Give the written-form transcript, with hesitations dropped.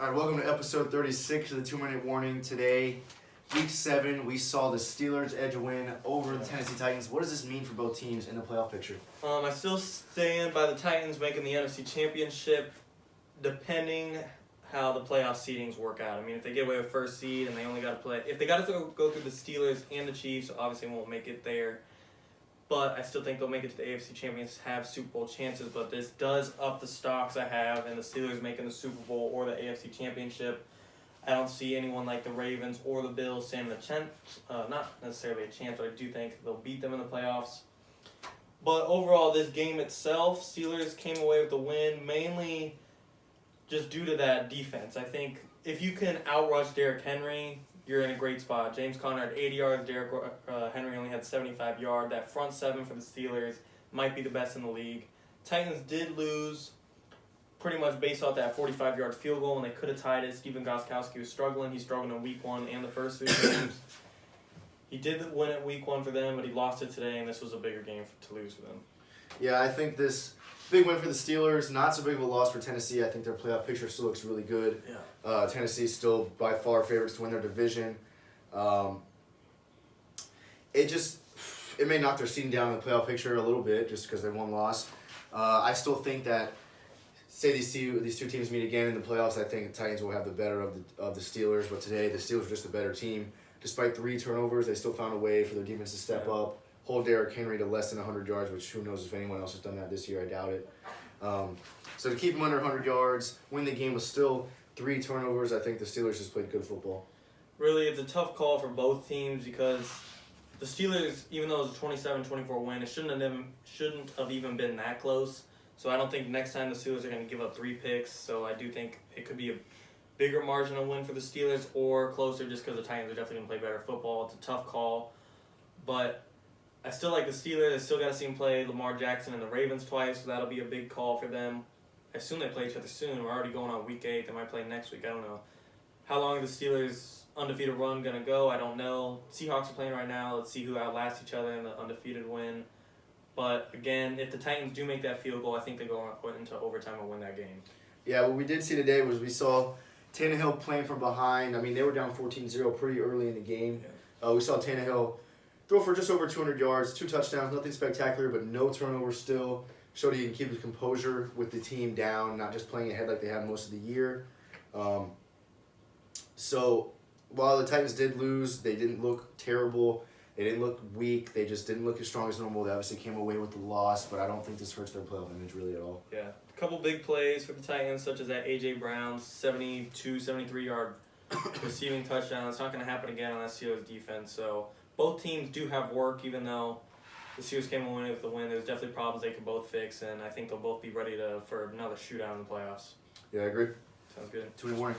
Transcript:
All right, welcome to episode 36 of the 2-Minute Warning. Today, week 7, we saw the Steelers edge a win over the Tennessee Titans. What does this mean for both teams in the playoff picture? I still stand by the Titans making the NFC Championship, depending how the playoff seedings work out. I mean, if they get away with first seed and they only got to play, if they got to go through the Steelers and the Chiefs, obviously won't make it there. But I still think they'll make it to the AFC Champions, have Super Bowl chances. But this does up the stocks I have in the Steelers making the Super Bowl or the AFC Championship. I don't see anyone like the Ravens or the Bills standing a chance, not necessarily a chance, but I do think they'll beat them in the playoffs. But overall, this game itself, Steelers came away with the win, mainly just due to that defense. I think if you can outrush Derrick Henry, you're in a great spot. James Conner had 80 yards. Derrick Henry only had 75 yards. That front seven for the Steelers might be the best in the league. Titans did lose pretty much based off that 45-yard field goal, and they could have tied it. Stephen Gostkowski was struggling. He struggled in week 1 and the first 3 games. He did win it week 1 for them, but he lost it today, and this was a bigger game to lose for them. Yeah, I think this big win for the Steelers, not so big of a loss for Tennessee. I think their playoff picture still looks really good. Yeah. Tennessee's still by far favorites to win their division. It may knock their seeding down in the playoff picture a little bit just because they won loss. I still think that, say these two teams meet again in the playoffs, I think the Titans will have the better of the Steelers. But today, the Steelers are just a better team. Despite 3 turnovers, they still found a way for their defense to step up, hold Derrick Henry to less than 100 yards, which who knows if anyone else has done that this year. I doubt it. So to keep him under 100 yards, win the game with still 3 turnovers, I think the Steelers just played good football. Really, it's a tough call for both teams because the Steelers, even though it was a 27-24 win, it shouldn't have even been that close. So I don't think next time the Steelers are going to give up 3 picks. So I do think it could be a bigger margin of win for the Steelers or closer just because the Titans are definitely going to play better football. It's a tough call. But I still like the Steelers. I still got to see them play Lamar Jackson and the Ravens twice, so that'll be a big call for them. I assume they play each other soon. We're already going on week 8. They might play next week. I don't know. How long are the Steelers' undefeated run going to go? I don't know. Seahawks are playing right now. Let's see who outlasts each other in the undefeated win. But, again, if the Titans do make that field goal, I think they go into overtime and win that game. Yeah, what we did see today was we saw Tannehill playing from behind. I mean, they were down 14-0 pretty early in the game. Yeah. We saw Tannehill throw for just over 200 yards, 2 touchdowns, nothing spectacular, but no turnovers still. Showed he can keep his composure with the team down, not just playing ahead like they have most of the year. So while the Titans did lose, they didn't look terrible. They didn't look weak. They just didn't look as strong as normal. They obviously came away with the loss, but I don't think this hurts their playoff image really at all. Yeah. A couple big plays for the Titans, such as that A.J. Brown's 72, 73-yard receiving touchdown. It's not going to happen again on that Steelers defense. So both teams do have work, even though the Steelers came away with the win. There's definitely problems they could both fix, and I think they'll both be ready for another shootout in the playoffs. Yeah, I agree. Sounds good. 2-1.